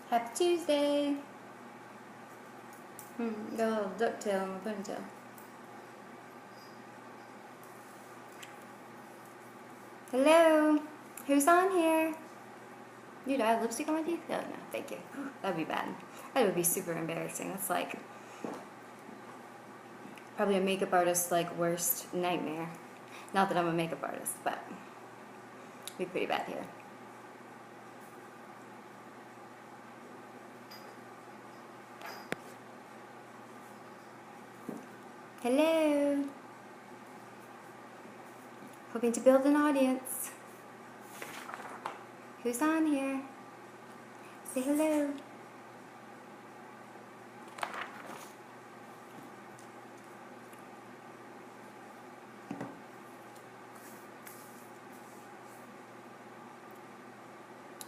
Happy Tuesday. Got a little ducktail in my ponytail. Hello? Who's on here? Dude, I have lipstick on my teeth? No, thank you. That'd be bad. That would be super embarrassing. That's like probably a makeup artist's like worst nightmare. Not that I'm a makeup artist, but it'd be pretty bad here. Hello. Hoping to build an audience. Who's on here? Say hello.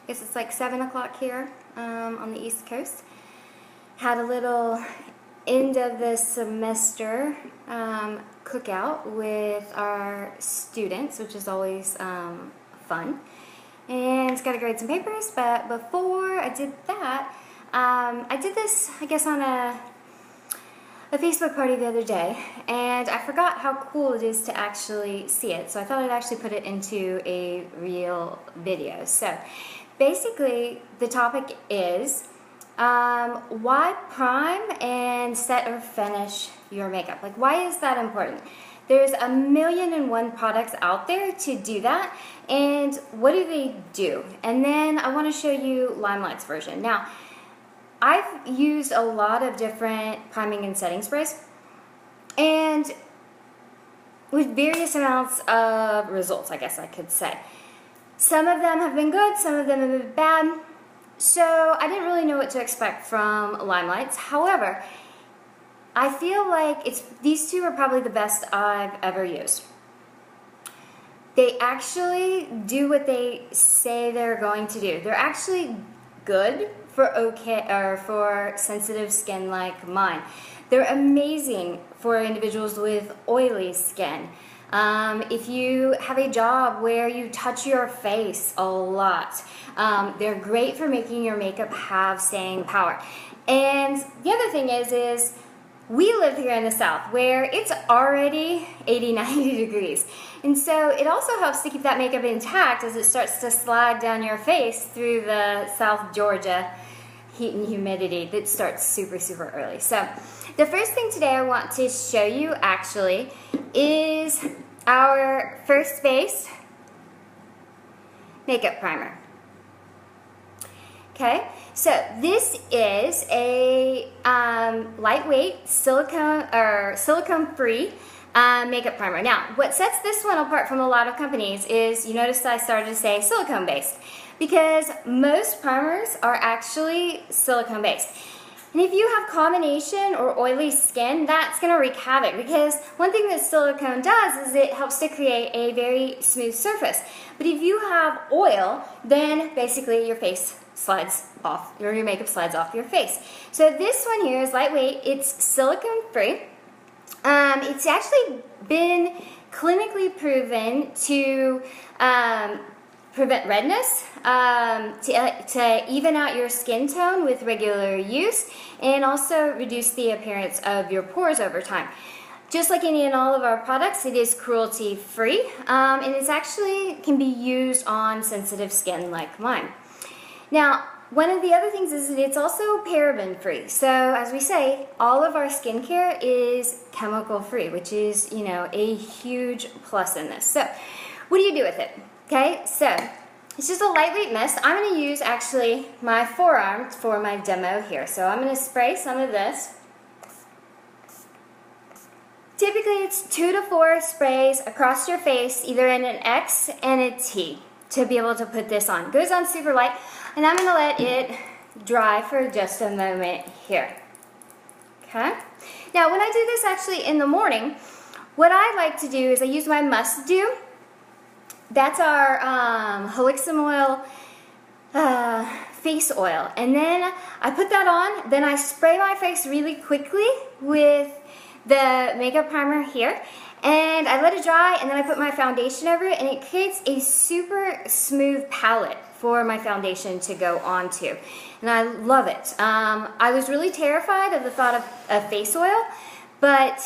I guess it's like 7 o'clock here on the East Coast. Had a little end of the semester cookout with our students, which is always fun. And it's got to grade some papers, but before I did that, I did this, I guess, on a Facebook party the other day, and I forgot how cool it is to actually see it, so I thought I'd actually put it into a real video. So basically, the topic is why prime and set or finish your makeup? Like, why is that important? There's 1,000,001 products out there to do that, and what do they do? And then I want to show you Limelight's version. Now, I've used a lot of different priming and setting sprays, and with various amounts of results, I guess I could say. Some of them have been good, some of them have been bad, so I didn't really know what to expect from Limelight's. However, I feel like these two are probably the best I've ever used. They actually do what they say they're going to do. They're actually good for sensitive skin like mine. They're amazing for individuals with oily skin. If you have a job where you touch your face a lot, they're great for making your makeup have staying power. And the other thing is we live here in the South where it's already 80, 90 degrees. And so it also helps to keep that makeup intact as it starts to slide down your face through the South Georgia heat and humidity that starts super, super early. So the first thing today I want to show you actually is our First Base makeup primer. Okay, so this is a lightweight silicone-free makeup primer. Now, what sets this one apart from a lot of companies is, you notice I started to say silicone-based, because most primers are actually silicone-based. And if you have combination or oily skin, that's going to wreak havoc, because one thing that silicone does is it helps to create a very smooth surface. But if you have oil, then basically your face slides off, or your makeup slides off your face. So this one here is lightweight, it's silicone free. It's actually been clinically proven to prevent redness, to even out your skin tone with regular use, and also reduce the appearance of your pores over time. Just like any and all of our products, it is cruelty free, and it actually can be used on sensitive skin like mine. Now, one of the other things is that it's also paraben free. So as we say, all of our skincare is chemical free, which is, you know, a huge plus in this. So what do you do with it? Okay, so it's just a lightweight mist. I'm going to use actually my forearm for my demo here. So I'm going to spray some of this. Typically it's 2 to 4 sprays across your face, either in an X and a T, to be able to put this on. It goes on super light, and I'm going to let it dry for just a moment here. Okay? Now when I do this actually in the morning, what I like to do is I use my Must Do. That's our Helixum oil face oil, and then I put that on, then I spray my face really quickly with the makeup primer here, and I let it dry, and then I put my foundation over it, and it creates a super smooth palette for my foundation to go onto. And I love it. I was really terrified of the thought of face oil, but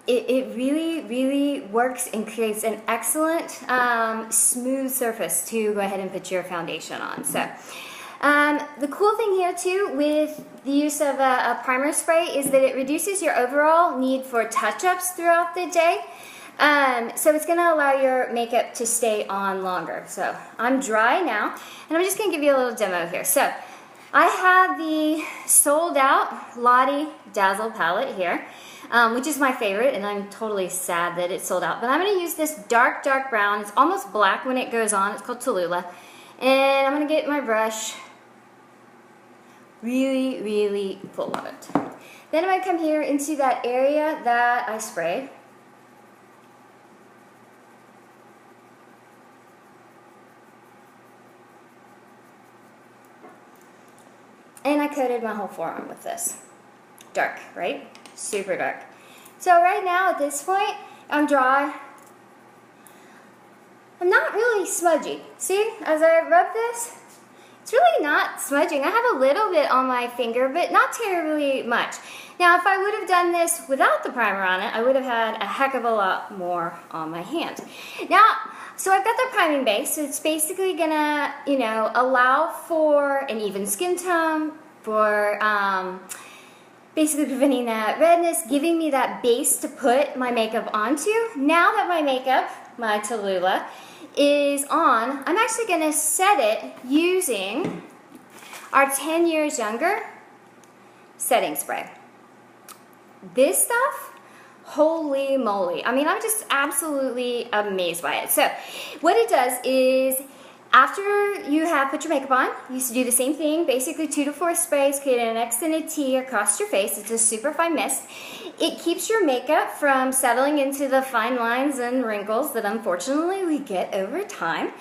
it really, really works and creates an excellent smooth surface to go ahead and put your foundation on. So the cool thing here too with the use of a primer spray is that it reduces your overall need for touch-ups throughout the day. So it's going to allow your makeup to stay on longer. So I'm dry now, and I'm just going to give you a little demo here. So I have the sold out Lottie Dazzle palette here, which is my favorite, and I'm totally sad that it's sold out. But I'm going to use this dark, dark brown. It's almost black when it goes on. It's called Tallulah. And I'm going to get my brush really, really full of it. Then I'm going to come here into that area that I sprayed. And I coated my whole forearm with this. Dark, right? Super dark. So right now at this point, I'm dry. I'm not really smudgy. See, as I rub this, it's really not smudging. I have a little bit on my finger, but not terribly much. Now, if I would have done this without the primer on it, I would have had a heck of a lot more on my hand. Now, so I've got the priming base, so it's basically gonna, you know, allow for an even skin tone, for basically preventing that redness, giving me that base to put my makeup onto. Now that my makeup, my Tallulah, is on, I'm actually gonna set it using our 10 Years Younger setting spray. This stuff, holy moly. I mean, I'm just absolutely amazed by it. So what it does is after you have put your makeup on, you used to do the same thing, basically 2 to 4 sprays, create an X and a T across your face. It's a super fine mist. It keeps your makeup from settling into the fine lines and wrinkles that unfortunately we get over time.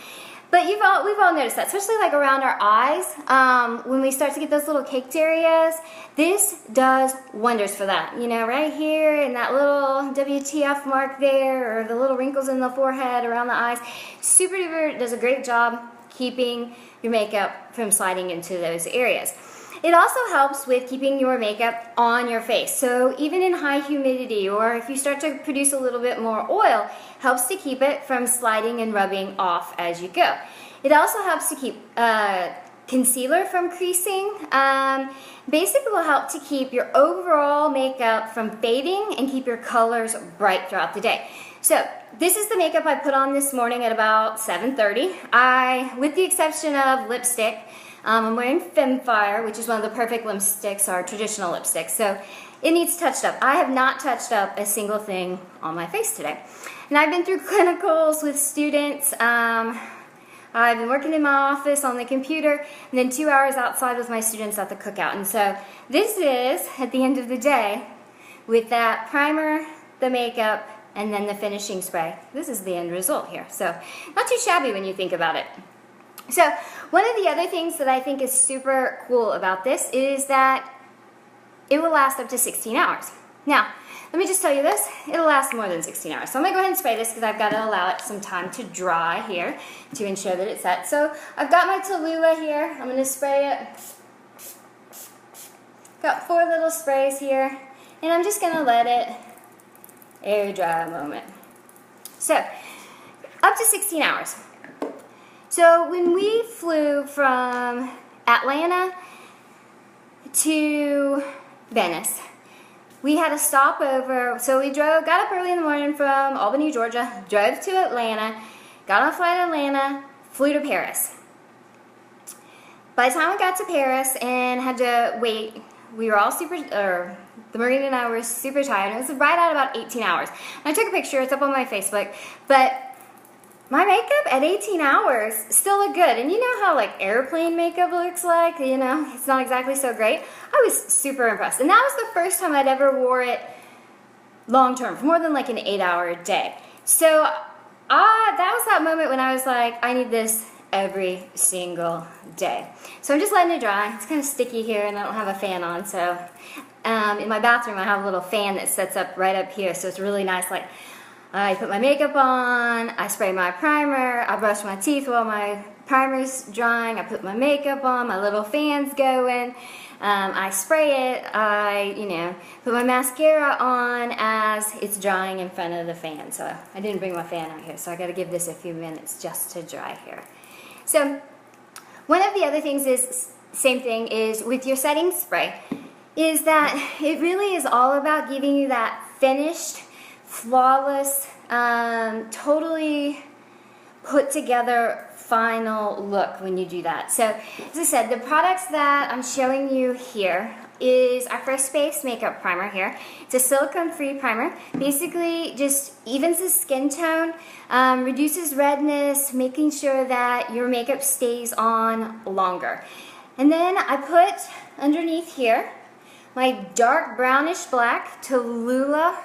But we've all noticed that, especially like around our eyes, when we start to get those little caked areas. This does wonders for that. You know, right here and that little WTF mark there, or the little wrinkles in the forehead, around the eyes. Super duper does a great job keeping your makeup from sliding into those areas. It also helps with keeping your makeup on your face. So even in high humidity, or if you start to produce a little bit more oil, helps to keep it from sliding and rubbing off as you go. It also helps to keep concealer from creasing. Basically will help to keep your overall makeup from fading and keep your colors bright throughout the day. So this is the makeup I put on this morning at about 7:30. With the exception of lipstick, I'm wearing Femfire, which is one of the perfect lipsticks, our traditional lipsticks. So it needs touched up. I have not touched up a single thing on my face today. And I've been through clinicals with students. I've been working in my office on the computer, and then 2 hours outside with my students at the cookout. And so this is, at the end of the day, with that primer, the makeup, and then the finishing spray. This is the end result here. So not too shabby when you think about it. So one of the other things that I think is super cool about this is that it will last up to 16 hours. Now, let me just tell you this, it'll last more than 16 hours. So I'm gonna go ahead and spray this because I've got to allow it some time to dry here to ensure that it's set. So I've got my Tallulah here, I'm gonna spray it. Got 4 little sprays here, and I'm just gonna let it air dry a moment. So, up to 16 hours. So when we flew from Atlanta to Venice, we had a stopover. So we got up early in the morning from Albany, Georgia, drove to Atlanta, got on a flight to Atlanta, flew to Paris. By the time we got to Paris and had to wait, we were all the Marine and I were super tired. It was right at about 18 hours. And I took a picture, it's up on my Facebook, but my makeup at 18 hours still looked good. And you know how like airplane makeup looks like? You know, it's not exactly so great. I was super impressed. And that was the first time I'd ever wore it long term, for more than like an 8-hour day. So that was that moment when I was like, I need this every single day. So I'm just letting it dry. It's kind of sticky here and I don't have a fan on. So in my bathroom I have a little fan that sets up right up here. So it's really nice, like I put my makeup on, I spray my primer, I brush my teeth while my primer's drying, I put my makeup on, my little fan's going, I spray it, I, put my mascara on as it's drying in front of the fan. So I didn't bring my fan out here, so I gotta give this a few minutes just to dry here. So one of the other things is, same thing is with your setting spray, is that it really is all about giving you that finished, flawless, totally put together final look when you do that. So as I said, the products that I'm showing you here is our first base makeup primer here. It's a silicone-free primer. Basically just evens the skin tone, reduces redness, making sure that your makeup stays on longer. And then I put underneath here my dark brownish black Tallulah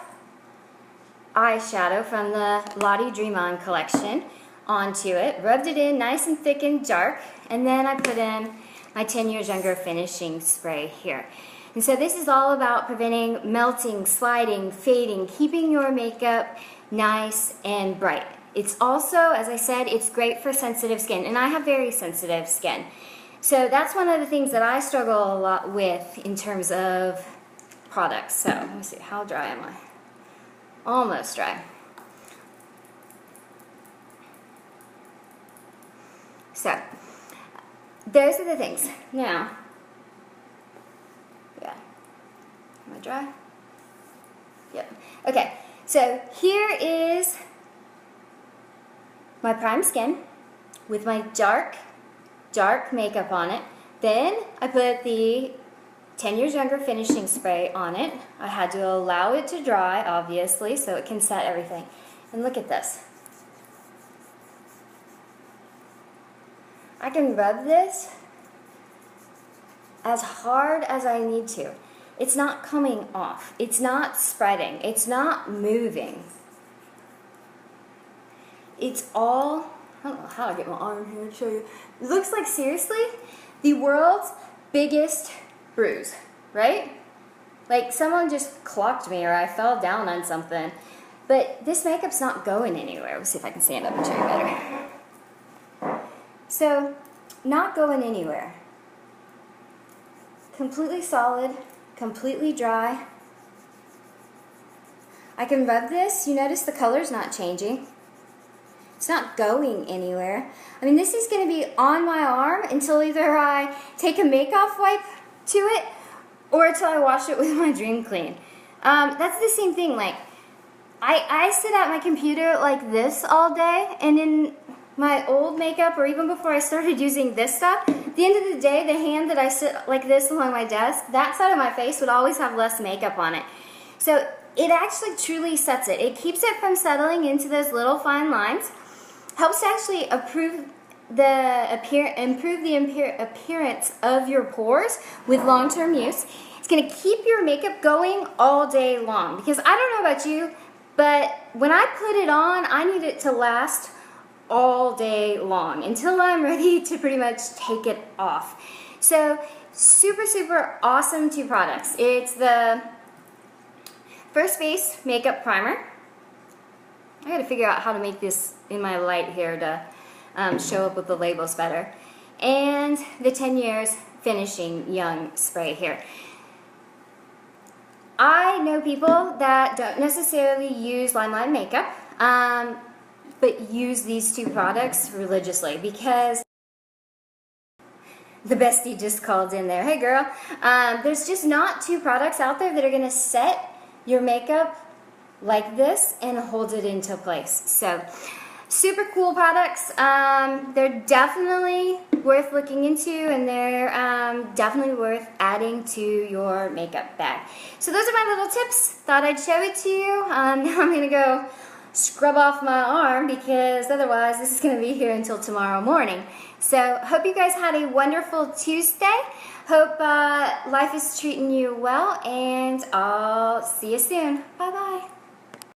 eyeshadow from the Lottie Dream On collection onto it, rubbed it in nice and thick and dark, and then I put in my 10 Yrs Younger Finishing Spray here. And so this is all about preventing melting, sliding, fading, keeping your makeup nice and bright. It's also, as I said, it's great for sensitive skin, and I have very sensitive skin. So that's one of the things that I struggle a lot with in terms of products. So let me see, how dry am I? Almost dry. So those are the things. Now, yeah, am I dry? Yep. Okay, so here is my prime skin with my dark makeup on it. Then I put the 10 Yrs Younger Finishing Spray on it. I had to allow it to dry, obviously, so it can set everything. And look at this. I can rub this as hard as I need to. It's not coming off. It's not spreading. It's not moving. It's all, I don't know how to get my arm here to show you. It looks like, seriously, the world's biggest bruise, right? Like someone just clocked me or I fell down on something. But this makeup's not going anywhere. Let's see if I can stand up and show you better. So, not going anywhere. Completely solid, completely dry. I can rub this. You notice the color's not changing. It's not going anywhere. I mean, this is going to be on my arm until either I take a makeup wipe to it or until I wash it with my Dream Clean. That's the same thing. Like, I sit at my computer like this all day, and in my old makeup, or even before I started using this stuff, at the end of the day, the hand that I sit like this along my desk, that side of my face would always have less makeup on it. So it actually truly sets it. It keeps it from settling into those little fine lines, helps to actually improve the appearance of your pores with long-term use. It's going to keep your makeup going all day long, because I don't know about you, but when I put it on, I need it to last all day long until I'm ready to pretty much take it off. So super, super awesome two products. It's the First Base Makeup Primer. I gotta figure out how to make this in my light here to show up with the labels better. And the 10 Yrs Finishing Young Spray here. I know people that don't necessarily use Limelight makeup, but use these two products religiously, because the bestie just called in there. Hey girl, there's just not two products out there that are going to set your makeup like this and hold it into place. So super cool products. They're definitely worth looking into, and they're definitely worth adding to your makeup bag. So those are my little tips. Thought I'd show it to you. Now I'm going to go scrub off my arm, because otherwise this is going to be here until tomorrow morning. So hope you guys had a wonderful Tuesday. Hope life is treating you well, and I'll see you soon. Bye bye.